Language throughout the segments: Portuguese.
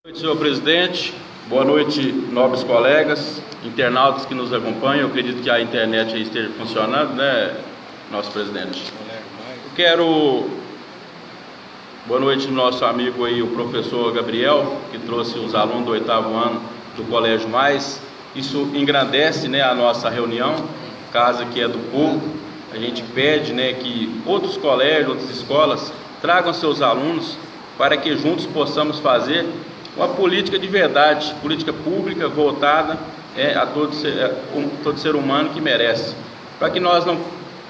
Boa noite, senhor presidente. Boa noite, nobres colegas, internautas que nos acompanham. Eu acredito que a internet aí esteja funcionando, né, nosso presidente? Boa noite, nosso amigo aí, o professor Gabriel, que trouxe os alunos do 8º ano do Colégio Mais. Isso engrandece, né, a nossa reunião, casa que é do povo. A gente pede, né, que outros colégios, outras escolas tragam seus alunos para que juntos possamos fazer uma política de verdade, política pública voltada a todo ser humano que merece, para que nós não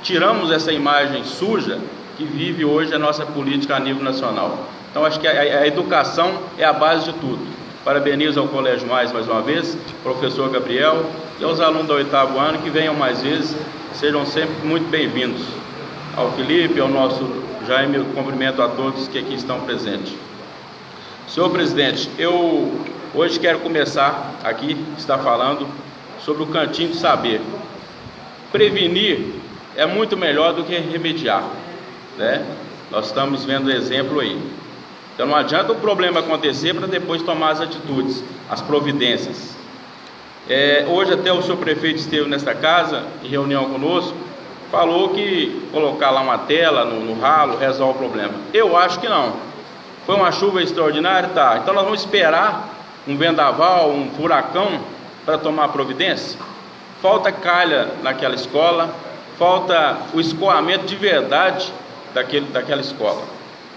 tiramos essa imagem suja que vive hoje a nossa política a nível nacional. Então acho que a educação é a base de tudo. Parabenizo ao Colégio Mais uma vez, professor Gabriel, e aos alunos do 8º ano que venham mais vezes, sejam sempre muito bem-vindos. Ao Felipe, ao nosso Jaime, eu cumprimento a todos que aqui estão presentes. Senhor presidente, eu hoje quero começar aqui, está falando sobre o cantinho de saber. Prevenir é muito melhor do que remediar, né? Nós estamos vendo exemplo aí. Então não adianta o problema acontecer para depois tomar as atitudes, as providências. Hoje até o senhor prefeito esteve nesta casa, em reunião conosco, falou que colocar lá uma tela no ralo resolve o problema. Eu acho que não. Foi uma chuva extraordinária? Tá. Então nós vamos esperar um vendaval, um furacão para tomar providência? Falta calha naquela escola, falta o escoamento de verdade daquela escola.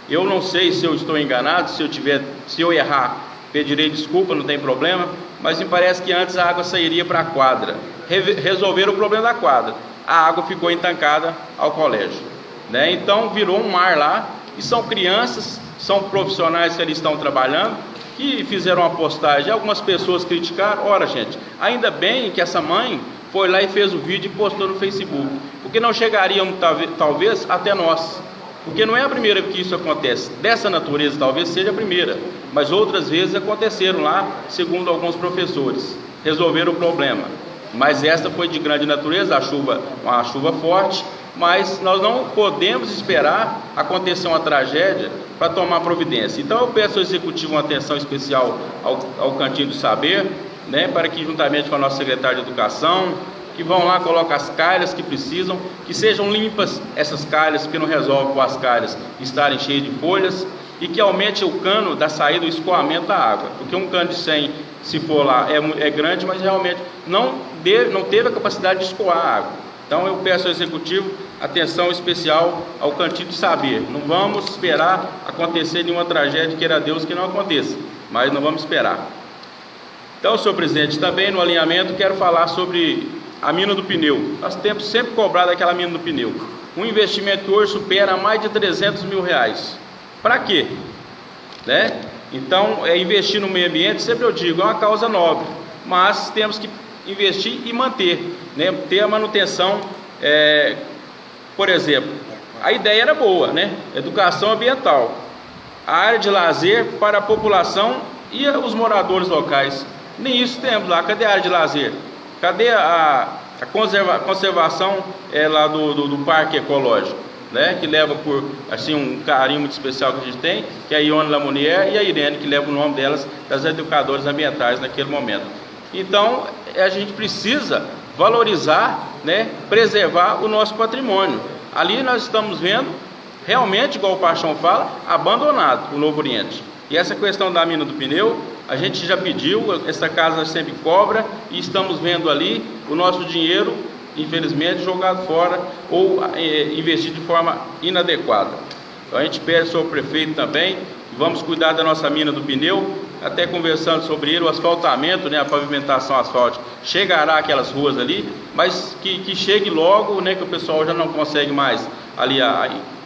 Eu não sei se eu estou enganado, se eu errar, pedirei desculpa, não tem problema, mas me parece que antes a água sairia para a quadra. Resolveram o problema da quadra. A água ficou entancada ao colégio, né? Então virou um mar lá, e são crianças, são profissionais que ali estão trabalhando, que fizeram uma postagem. Algumas pessoas criticaram. Ora, gente, ainda bem que essa mãe foi lá e fez o vídeo e postou no Facebook, porque não chegariam talvez até nós, porque não é a primeira vez que isso acontece. Dessa natureza talvez seja a primeira, mas outras vezes aconteceram lá, segundo alguns professores, resolveram o problema. Mas esta foi de grande natureza, uma chuva forte, mas nós não podemos esperar acontecer uma tragédia para tomar providência. Então eu peço ao Executivo uma atenção especial ao Cantinho do Saber, né, para que juntamente com a nossa secretária de Educação, que vão lá, coloquem as calhas que precisam, que sejam limpas essas calhas, porque não resolve com as calhas estarem cheias de folhas, e que aumente o cano da saída, o escoamento da água, porque um cano de 100, se for lá, é grande, mas realmente não teve a capacidade de escoar a água. Então eu peço ao Executivo atenção especial ao Cantinho de Saber. Não vamos esperar acontecer nenhuma tragédia, queira Deus que não aconteça, mas não vamos esperar. Então, senhor presidente, também no alinhamento quero falar sobre a mina do pneu. Nós temos sempre cobrado aquela mina do pneu. Um investimento que hoje supera mais de 300 mil reais. Para quê? Né? Então, investir no meio ambiente, sempre eu digo, é uma causa nobre, mas temos que investir e manter, né? Ter a manutenção. Por exemplo, a ideia era boa, né? Educação ambiental, a área de lazer para a população e os moradores locais. Nem isso temos lá. Cadê a área de lazer? Cadê a conservação lá do parque ecológico, né? Que leva por assim um carinho muito especial que a gente tem, que é a Ione Lamounier e a Irene, que leva o nome delas, das educadoras ambientais naquele momento. Então a gente precisa valorizar, né, preservar o nosso patrimônio. Ali nós estamos vendo realmente, igual o Paixão fala, abandonado o Novo Oriente. E essa questão da mina do pneu, a gente já pediu, essa casa sempre cobra, e estamos vendo ali o nosso dinheiro, infelizmente, jogado fora ou investido de forma inadequada. Então a gente pede ao senhor prefeito também, vamos cuidar da nossa mina do pneu, até conversando sobre ele, o asfaltamento, né, a pavimentação asfáltica, chegará aquelas ruas ali, mas que chegue logo, né, que o pessoal já não consegue mais ali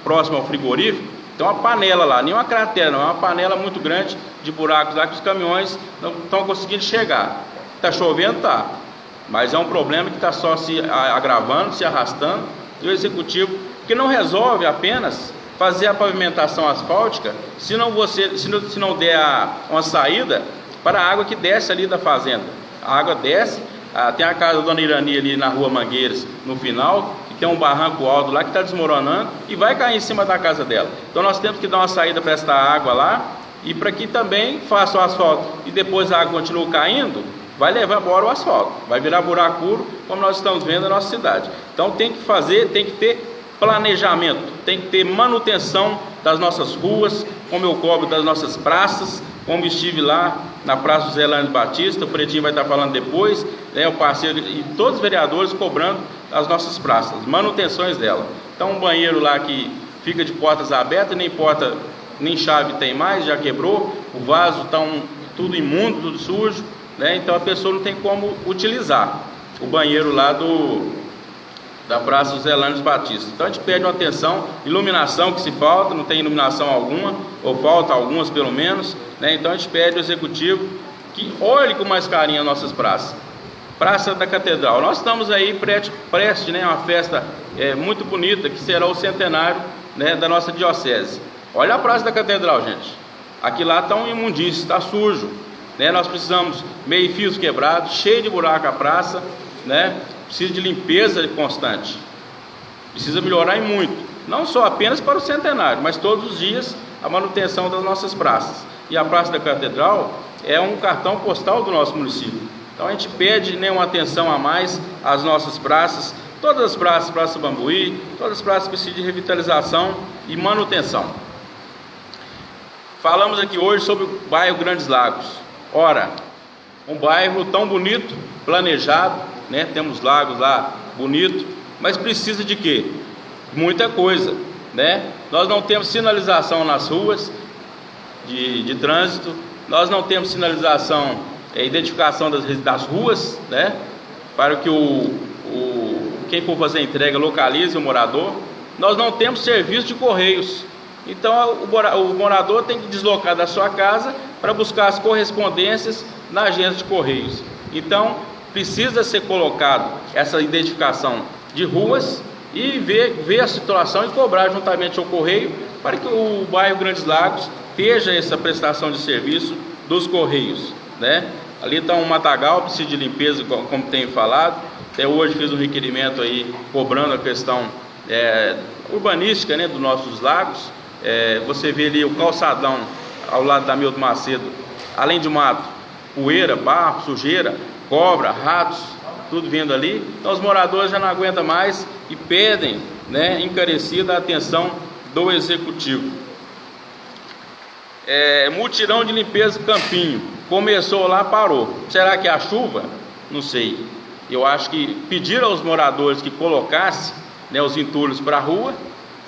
próximo ao frigorífico. Tem uma panela lá, nem uma cratera, não, é uma panela muito grande de buracos lá que os caminhões não estão conseguindo chegar. Está chovendo, tá, mas é um problema que está só se agravando, se arrastando, e o Executivo, que não resolve apenas fazer a pavimentação asfáltica, se não der uma saída para a água que desce ali da fazenda. A água desce, tem a casa da Dona Irani ali na rua Mangueiras, no final, que tem um barranco alto lá que está desmoronando e vai cair em cima da casa dela. Então nós temos que dar uma saída para esta água lá, e para que também faça o asfalto e depois a água continua caindo, vai levar embora o asfalto, vai virar buraco puro, como nós estamos vendo na nossa cidade. Então tem que ter planejamento, tem que ter manutenção das nossas ruas, como eu cobro das nossas praças, como estive lá na Praça José Lânides Batista, o Pretinho vai estar falando depois, né, o parceiro e todos os vereadores cobrando as nossas praças, manutenções dela. Então um banheiro lá que fica de portas abertas, nem chave tem mais, já quebrou, o vaso está tudo imundo, tudo sujo, né, então a pessoa não tem como utilizar o banheiro lá da Praça José Lânides Batista. Então a gente pede uma atenção, iluminação que se falta, não tem iluminação alguma, ou falta algumas pelo menos, né? Então a gente pede ao Executivo que olhe com mais carinho as nossas praças. Praça da Catedral, nós estamos aí prestes, né, uma festa muito bonita, que será o centenário, né, da nossa diocese. Olha a Praça da Catedral, gente, aqui lá está um imundício, está sujo, né? Nós precisamos meio-fios quebrados, cheio de buraco a praça, né? Precisa de limpeza constante, precisa melhorar e muito, não só apenas para o centenário, mas todos os dias a manutenção das nossas praças. E a Praça da Catedral é um cartão postal do nosso município. Então a gente pede, né, uma atenção a mais às nossas praças, todas as praças, Praça Bambuí, todas as praças precisam de revitalização e manutenção. Falamos aqui hoje sobre o bairro Grandes Lagos. Ora, um bairro tão bonito, planejado, né? Temos lagos lá bonito, mas precisa de quê? Muita coisa, né? Nós não temos sinalização nas ruas de trânsito, nós não temos sinalização, identificação das ruas, né? Para que quem for fazer a entrega localize o morador. Nós não temos serviço de correios, então o morador tem que deslocar da sua casa para buscar as correspondências na agência de correios. Então precisa ser colocado essa identificação de ruas e ver a situação e cobrar juntamente ao correio para que o bairro Grandes Lagos esteja essa prestação de serviço dos correios, né? Ali está um matagal, precisa de limpeza, como tenho falado. Até hoje fiz um requerimento aí cobrando a questão urbanística, né, dos nossos lagos. Você vê ali o calçadão ao lado da Milton Macedo, além de mato, poeira, barro, sujeira, cobra, ratos, tudo vindo ali. Então os moradores já não aguentam mais e pedem, né, encarecida a atenção do Executivo. Mutirão de limpeza do Campinho, começou lá, parou. Será que é a chuva? Não sei. Eu acho que pediram aos moradores que colocassem, né, os entulhos para a rua,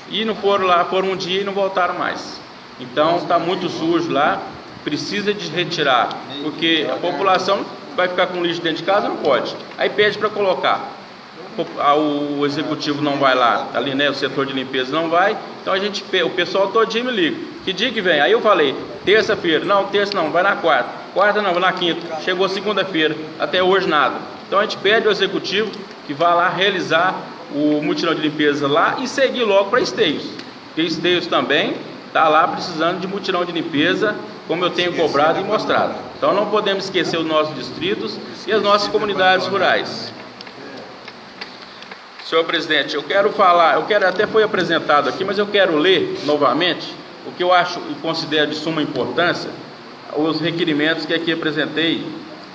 e não foram lá, foram um dia e não voltaram mais. Então está muito sujo lá, precisa de retirar, porque a população vai ficar com lixo dentro de casa, não pode. Aí pede para colocar, o Executivo não vai lá, ali, né, o setor de limpeza não vai. Então o pessoal todo dia me liga, que dia que vem? Aí eu falei, terça-feira, não, terça não, vai na quarta não, vai na quinta. Chegou segunda-feira, até hoje nada. Então a gente pede ao Executivo que vá lá realizar o mutirão de limpeza lá e seguir logo para Esteios, porque Esteios também está lá precisando de mutirão de limpeza, como eu tenho cobrado e mostrado. Então não podemos esquecer os nossos distritos e as nossas comunidades rurais. Senhor presidente, eu quero até foi apresentado aqui, mas eu quero ler novamente o que eu acho e considero de suma importância, os requerimentos que aqui apresentei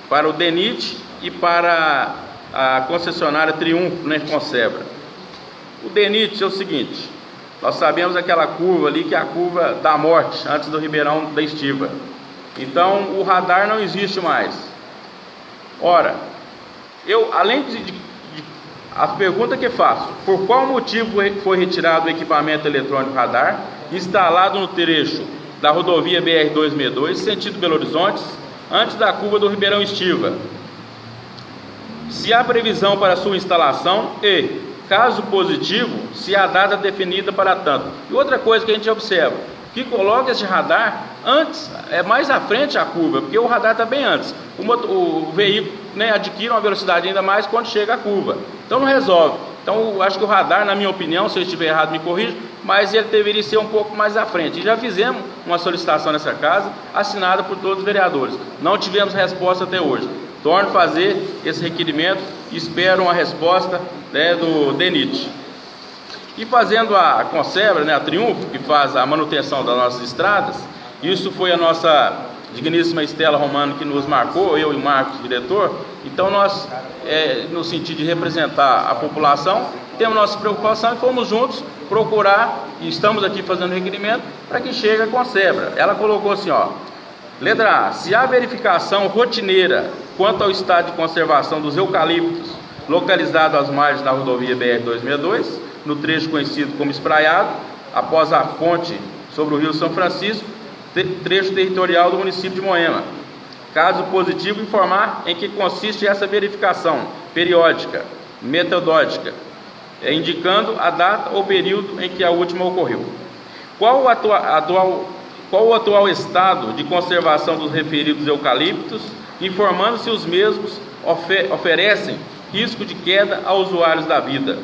para o DENIT e para a concessionária Triunfo, né, Concebra. O DENIT é o seguinte: nós sabemos aquela curva ali, que é a curva da morte, antes do Ribeirão da Estiva. Então o radar não existe mais. Ora, além a pergunta que faço: por qual motivo foi retirado o equipamento eletrônico radar instalado no trecho da rodovia BR-262, sentido Belo Horizonte, antes da curva do Ribeirão Estiva? Se há previsão para sua instalação e, caso positivo, se há data definida para tanto. E outra coisa que a gente observa, que coloca esse radar antes, mais à frente a curva, porque o radar está bem antes. O veículo, né, adquire uma velocidade ainda mais quando chega a curva. Então não resolve. Então eu acho que o radar, na minha opinião, se eu estiver errado me corrija, mas ele deveria ser um pouco mais à frente. E já fizemos uma solicitação nessa casa, assinada por todos os vereadores. Não tivemos resposta até hoje. Torno a fazer esse requerimento e espero uma resposta, né, do DENIT. E fazendo a Concebra, né, a Triunfo, que faz a manutenção das nossas estradas, Isso foi a nossa digníssima Estela Romano que nos marcou, eu e o Marcos, diretor. Então nós, no sentido de representar a população, temos nossa preocupação e fomos juntos procurar, e estamos aqui fazendo requerimento para que chegue a Consebra. Ela colocou assim, ó, letra A, se há verificação rotineira quanto ao estado de conservação dos eucaliptos localizados às margens da rodovia BR-262, no trecho conhecido como Espraiado, após a ponte sobre o Rio São Francisco, trecho territorial do município de Moema. Caso positivo, informar em que consiste essa verificação periódica, metodológica, indicando a data ou período em que a última ocorreu. Qual o atual estado de conservação dos referidos eucaliptos, informando se os mesmos oferecem risco de queda a usuários da via.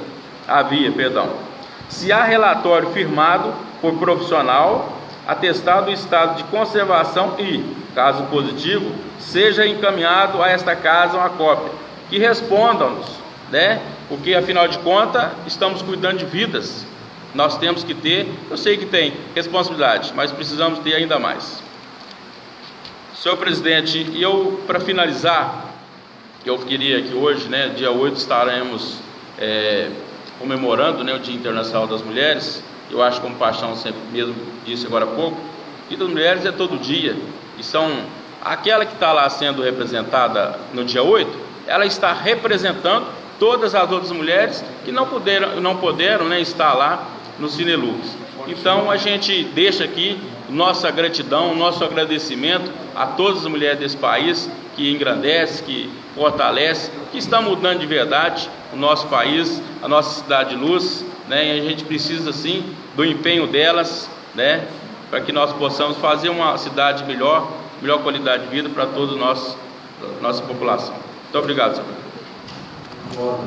Se há relatório firmado por profissional atestado o estado de conservação e, caso positivo, seja encaminhado a esta casa uma cópia, que respondam-nos, né? Porque, afinal de contas, estamos cuidando de vidas. Nós temos que ter, eu sei que tem responsabilidade, mas precisamos ter ainda mais. Senhor presidente, e eu, para finalizar, eu queria que hoje, né, dia 8, estaremos comemorando, né, o Dia Internacional das Mulheres. Eu acho, como Paixão sempre mesmo disse agora há pouco, Dia das Mulheres é todo dia, e são aquela que está lá sendo representada no dia 8, ela está representando todas as outras mulheres que não puderam, né, estar lá no Cinelux. Então a gente deixa aqui nossa gratidão, nosso agradecimento a todas as mulheres desse país que engrandece, que fortalece, que está mudando de verdade o nosso país, a nossa cidade de luz, né? E a gente precisa sim do empenho delas, né, para que nós possamos fazer uma cidade melhor qualidade de vida para toda a nossa população. Muito obrigado, senhor.